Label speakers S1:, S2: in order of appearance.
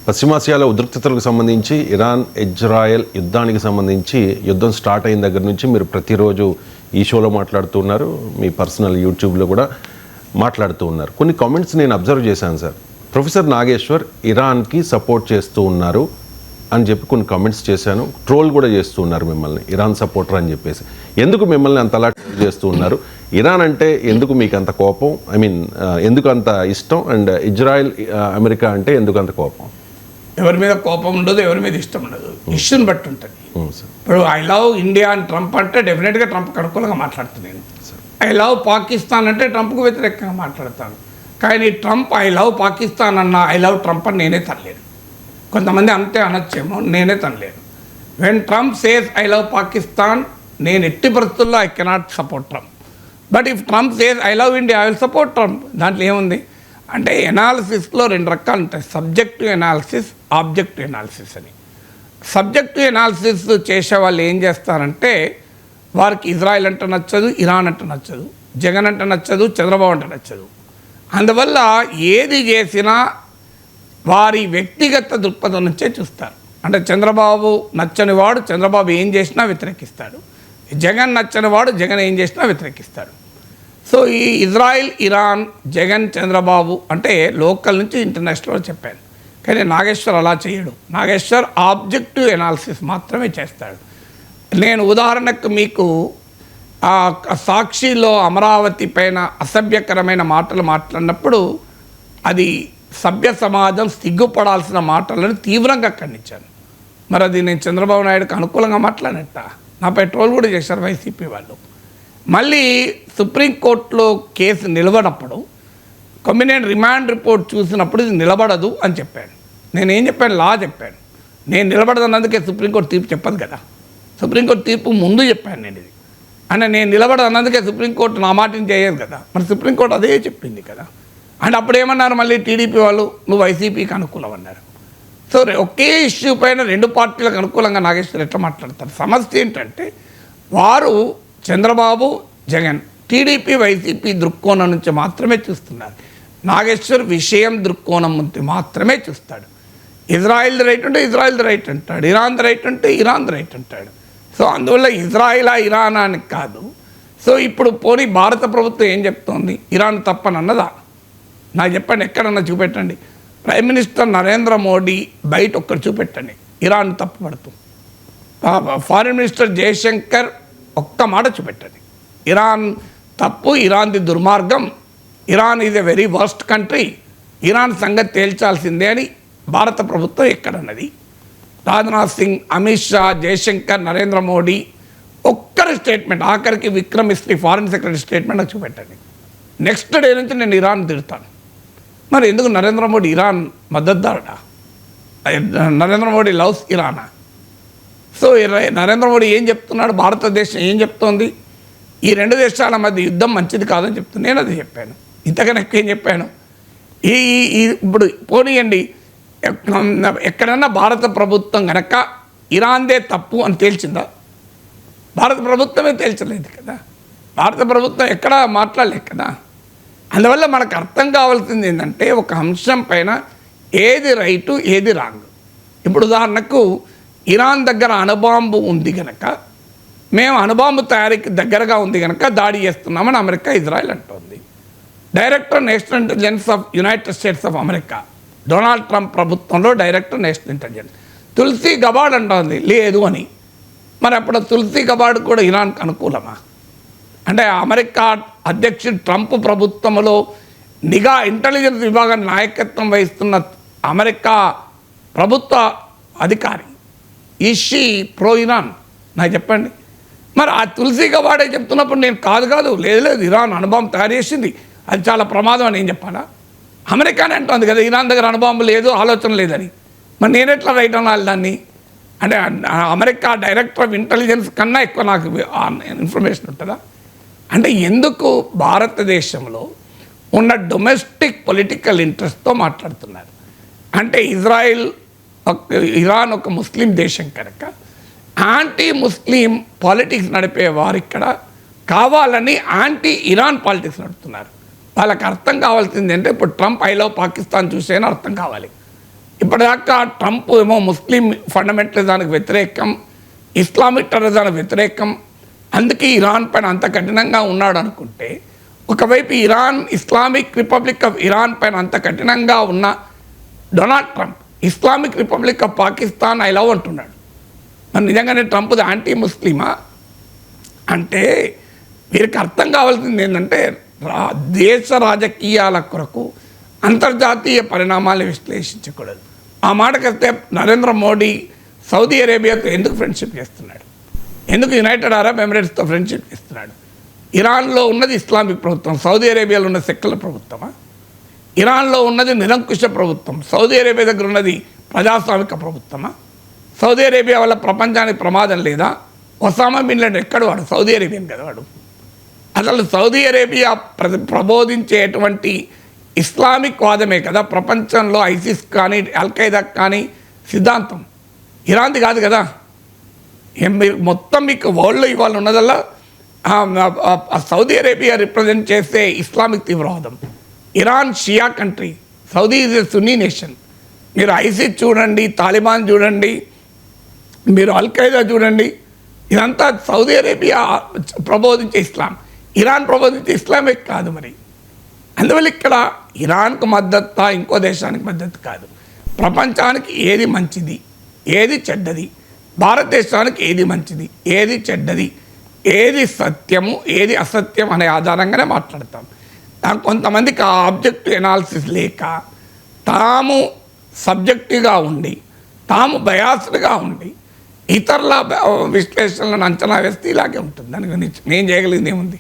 S1: పశ్చిమాసియాలో ఉద్రిక్తతలకు సంబంధించి Iran Israel యుద్ధానికి సంబంధించి యుద్ధం స్టార్ట్ అయిన దగ్గర నుంచి మీరు ప్రతిరోజు ఈ షోలో మాట్లాడుతూ ఉన్నారు, మీ పర్సనల్ యూట్యూబ్లో కూడా మాట్లాడుతూ ఉన్నారు. కొన్ని కామెంట్స్ నేను అబ్జర్వ్ చేశాను సార్. ప్రొఫెసర్ నాగేశ్వర్ ఇరాన్కి సపోర్ట్ చేస్తూ ఉన్నారు అని చెప్పి కొన్ని కామెంట్స్ చేశాను. ట్రోల్ కూడా చేస్తూ ఉన్నారు మిమ్మల్ని, ఇరాన్ సపోర్టర్ అని చెప్పేసి. ఎందుకు మిమ్మల్ని అంతలా ట్రోల్ చేస్తూ ఉన్నారు? ఇరాన్ అంటే ఎందుకు మీకు అంత కోపం? ఐ మీన్ ఎందుకు అంత ఇష్టం? అండ్ ఇజ్రాయెల్ అమెరికా అంటే ఎందుకు అంత కోపం?
S2: ఎవరి మీద కోపం ఉండదు, ఎవరి మీద ఇష్టం ఉండదు, ఇష్యూని బట్టి ఉంటుంది. ఇప్పుడు ఐ లవ్ ఇండియా అని ట్రంప్ అంటే డెఫినెట్గా ట్రంప్కి అనుకూలంగా మాట్లాడుతున్నాను. ఐ లవ్ పాకిస్తాన్ అంటే ట్రంప్కు వ్యతిరేకంగా మాట్లాడతాను. కానీ ట్రంప్ ఐ లవ్ పాకిస్తాన్ అన్న ఐ లవ్ ట్రంప్ అని నేనే తనలేను. కొంతమంది అంతే అనొచ్చేమో, నేనే తనలేను. When Trump says I love Pakistan, నేను ఎట్టి పరిస్థితుల్లో I cannot support Trump. But if Trump says I love India I will support Trump. దాంట్లో ఏముంది అంటే ఎనాలిసిస్లో రెండు రకాలు ఉంటాయి, సబ్జెక్టివ్ ఎనాలిసిస్, ఆబ్జెక్టివ్ ఎనాలిసిస్ అని. సబ్జెక్టివ్ ఎనాలిసిస్ చేసే వాళ్ళు ఏం చేస్తారంటే వారికి ఇజ్రాయెల్ అంటే నచ్చదు, ఇరాన్ అంటే నచ్చదు, జగన్ అంటే నచ్చదు, చంద్రబాబు అంటే నచ్చదు. అందువల్ల ఏది చేసినా వారి వ్యక్తిగత దృక్పథం నుంచే చూస్తారు. అంటే చంద్రబాబు నచ్చని వాడు చంద్రబాబు ఏం చేసినా వ్యతిరేకిస్తాడు, జగన్ నచ్చని వాడు జగన్ ఏం చేసినా వ్యతిరేకిస్తాడు. సో ఈ ఇజ్రాయిల్, ఇరాన్, జగన్, చంద్రబాబు అంటే లోకల్ నుంచి ఇంటర్నేషనల్ చెప్పాను. కానీ నాగేశ్వర్ అలా చేయడు. నాగేశ్వర్ ఆబ్జెక్టివ్ ఎనాలిసిస్ మాత్రమే చేస్తాడు. నేను ఉదాహరణకు మీకు సాక్షిలో అమరావతి పైన అసభ్యకరమైన మాటలు మాట్లాడినప్పుడు అది సభ్య సమాజం సిగ్గుపడాల్సిన మాటలను తీవ్రంగా ఖండించాను. మరి అది నేను చంద్రబాబు నాయుడుకి అనుకూలంగా మాట్లాడినట్ట, నాపై ట్రోల్ కూడా చేశారు వైసీపీ వాళ్ళు. మళ్ళీ సుప్రీంకోర్టులో కేసు నిలబడినప్పుడు కమిషన్ రిమాండ్ రిపోర్ట్ చూసినప్పుడు ఇది నిలబడదు అని చెప్పాను. నేనేం చెప్పాను? లా చెప్పాను. నేను నిలబడదన్నందుకే సుప్రీంకోర్టు తీర్పు చెప్పదు కదా. సుప్రీంకోర్టు తీర్పు ముందు చెప్పాను నేను ఇది. అంటే నేను నిలబడదన్నందుకే సుప్రీంకోర్టు నా మాటని చేయదు కదా. మరి సుప్రీంకోర్టు అదే చెప్పింది కదా. అండ్ అప్పుడు ఏమన్నారు మళ్ళీ టీడీపీ వాళ్ళు, నువ్వు వైసీపీకి అనుకూలం అన్నారు. సో ఒకే ఇష్యూ పైన రెండు పార్టీలకు అనుకూలంగా నాగేశ్వర్ ఎట్లా మాట్లాడతారు? సమస్య ఏంటంటే వారు చంద్రబాబు, జగన్, టీడీపీ, వైసీపీ దృక్కోణం నుంచి మాత్రమే చూస్తున్నారు. నాగేశ్వర్ విషయం దృక్కోణం నుంచి మాత్రమే చూస్తాడు. ఇజ్రాయిల్ రైట్ అంటే ఇజ్రాయిల్ రైట్ అంటాడు, ఇరాన్ రైట్ అంటే ఇరాన్ రైట్ అంటాడు. సో అందువల్ల ఇజ్రాయిలా ఇరాన్ అని కాదు. సో ఇప్పుడు పోనీ భారత ప్రభుత్వం ఏం చెప్తోంది? ఇరాన్ తప్పని అన్నదా? నాకు చెప్పండి, ఎక్కడన్నా చూపెట్టండి. ప్రైమ్ మినిస్టర్ నరేంద్ర మోడీ బయట ఒక్కరు చూపెట్టండి ఇరాన్ తప్పు పడుతూ. ఫారిన్ మినిస్టర్ జయశంకర్ ఒక్క మాట చూపెట్టండి ఇరాన్ తప్పు, ఇరాన్ది దుర్మార్గం, Iran is a very worst country, Iran సంగతి తేల్చాల్సిందే అని భారత ప్రభుత్వం ఎక్కడన్నది? రాజ్నాథ్ సింగ్, అమిత్ షా, జయశంకర్, నరేంద్ర మోడీ ఒక్కరి స్టేట్మెంట్, ఆఖరికి Vikram Misri foreign secretary statement నాకు చూపెట్టండి. నెక్స్ట్ డే నుంచి నేను ఇరాన్ తిడతాను. మరి ఎందుకు నరేంద్ర మోడీ ఇరాన్ మద్దతుదారుడా? నరేంద్ర మోడీ లవ్స్ ఇరానా? సో నరేంద్ర మోడీ ఏం చెప్తున్నాడు? భారతదేశం ఏం చెప్తోంది? ఈ రెండు దేశాల మధ్య యుద్ధం మంచిది కాదని చెప్తున్నాను. నేను అది చెప్పాను. ఇంతకన్నా ఎక్కువ ఏం చెప్పాను? ఇప్పుడు పోనీయండి, ఎక్కడన్నా భారత ప్రభుత్వం కనుక ఇరాన్దే తప్పు అని తేల్చిందా? భారత ప్రభుత్వమే తేల్చలేదు కదా. భారత ప్రభుత్వం ఎక్కడా మాట్లాడలేదు కదా. అందువల్ల మనకు అర్థం కావాల్సింది ఏంటంటే ఒక అంశం పైన ఏది రైటు, ఏది రాంగ్. ఇప్పుడు ఉదాహరణకు ఇరాన్ దగ్గర అణుబాంబు ఉంది కనుక, మేము అణుబాంబు తయారీకి దగ్గరగా ఉంది కనుక దాడి చేస్తున్నామని అమెరికా, ఇజ్రాయెల్ అంటోంది. Director national intelligence of United states of America, Donald Trump ప్రభుత్వంలో డైరెక్టర్ నేషనల్ ఇంటెలిజెన్స్ తులసి గబాడ్ అంటోంది లేదు అని. మరి అప్పుడు తులసి గబాడ్ కూడా ఇరాన్కి అనుకూలమా? అంటే అమెరికా అధ్యక్షుడు ట్రంప్ ప్రభుత్వంలో నిఘా ఇంటెలిజెన్స్ విభాగం నాయకత్వం వహిస్తున్న అమెరికా ప్రభుత్వ అధికారి ఈషీ ప్రో ఇరాన్, నాకు చెప్పండి. మరి ఆ తులసి గబాడే చెప్తున్నప్పుడు నేను కాదు లేదు ఇరాన్ అణుబాంబు తయారు చేసింది, అది చాలా ప్రమాదం అని ఏం చెప్పాలా? అమెరికానే అంటుంది కదా ఇరాన్ దగ్గర అణుబాంబు లేదు, ఆలోచన లేదని. మరి నేను ఎట్లా రైట్ అనాలి దాన్ని? అంటే అమెరికా డైరెక్టర్ ఆఫ్ ఇంటెలిజెన్స్ కన్నా ఎక్కువ నాకు ఇన్ఫర్మేషన్ ఉంటుందా? అంటే ఎందుకు భారతదేశంలో ఉన్న డొమెస్టిక్ పొలిటికల్ ఇంట్రెస్ట్తో మాట్లాడుతున్నారు? అంటే ఇరాన్ ఒక ముస్లిం దేశం కనుక యాంటీ ముస్లిం పాలిటిక్స్ నడిపే వారు ఇక్కడ కావాలని యాంటీ ఇరాన్ పాలిటిక్స్ నడుపుతున్నారు. వాళ్ళకి అర్థం కావాల్సింది అంటే ఇప్పుడు ట్రంప్ ఐ లవ్ పాకిస్తాన్ చూసేనా అర్థం కావాలి. ఇప్పటిదాకా ట్రంప్ ఏమో ముస్లిం ఫండమెంటలిజానికి వ్యతిరేకం, ఇస్లామిక్ టెర్రరిజానికి వ్యతిరేకం, అందుకే ఇరాన్ పైన అంత కఠినంగా ఉన్నాడు అనుకుంటే, ఒకవైపు Iran Islamic republic of Iran పైన అంత కఠినంగా ఉన్న Donald Trump Islamic republic of Pakistan I love అంటున్నాడు. మరి నిజంగానే ట్రంప్ది యాంటీ ముస్లిమా అంటే వీరికి అర్థం కావాల్సింది ఏంటంటే దేశ రాజకీయాల కొరకు అంతర్జాతీయ పరిణామాలు విశ్లేషించకూడదు. ఆ మాటకొస్తే నరేంద్ర మోడీ సౌదీ అరేబియాతో ఎందుకు ఫ్రెండ్షిప్ చేస్తున్నాడు, ఎందుకు యునైటెడ్ అరబ్ ఎమిరేట్స్తో ఫ్రెండ్షిప్ చేస్తున్నాడు? ఇరాన్లో ఉన్నది ఇస్లామిక్ ప్రభుత్వం, సౌదీ అరేబియాలో ఉన్న సెక్యులర్ ప్రభుత్వమా? ఇరాన్లో ఉన్నది నిరంకుశ ప్రభుత్వం, సౌదీ అరేబియా దగ్గర ఉన్నది ప్రజాస్వామిక ప్రభుత్వమా? సౌదీ అరేబియా వల్ల ప్రపంచానికి ప్రమాదం లేదా? ఒసామా బిన్ లాడెన్ ఎక్కడ వాడు? సౌదీ అరేబియన్ కదా వాడు. అసలు సౌదీ అరేబియా ప్రబోధించేటువంటి ఇస్లామిక్ వాదమే కదా ప్రపంచంలో ఐసిస్ కానీ అల్ఖైదా కానీ సిద్ధాంతం. ఇరాన్ది కాదు కదా. మొత్తం మీకు వరల్డ్లో ఇవాళ ఉన్నదల్లా సౌదీ అరేబియా రిప్రజెంట్ చేసే ఇస్లామిక్ తీవ్రవాదం. Iran Shia country, Saudi is a Sunni nation. మీరు ఐసిస్ చూడండి, తాలిబాన్ చూడండి, మీరు అల్ఖైదా చూడండి, ఇదంతా సౌదీ అరేబియా ప్రబోధించే ఇస్లాం. ఇరాన్ ప్రబోధించే ఇస్లామే కాదు. మరి అందువల్ల ఇక్కడ ఇరాన్కు మద్దతు ఇంకో దేశానికి మద్దతు కాదు. ప్రపంచానికి ఏది మంచిది, ఏది చెడ్డది, భారతదేశానికి ఏది మంచిది, ఏది చెడ్డది, ఏది సత్యము, ఏది అసత్యం అనే ఆధారంగానే మాట్లాడతాం. కొంతమందికి ఆ ఆబ్జెక్టివ్ ఎనాలిసిస్ లేక తాము సబ్జెక్టివ్గా ఉండి, తాము బయాస్డ్గా ఉండి ఇతరుల విశ్లేషణలను అంచనా వేస్తే ఇలాగే ఉంటుంది. దాని గురించి నేను చేయగలిగింది ఏముంది?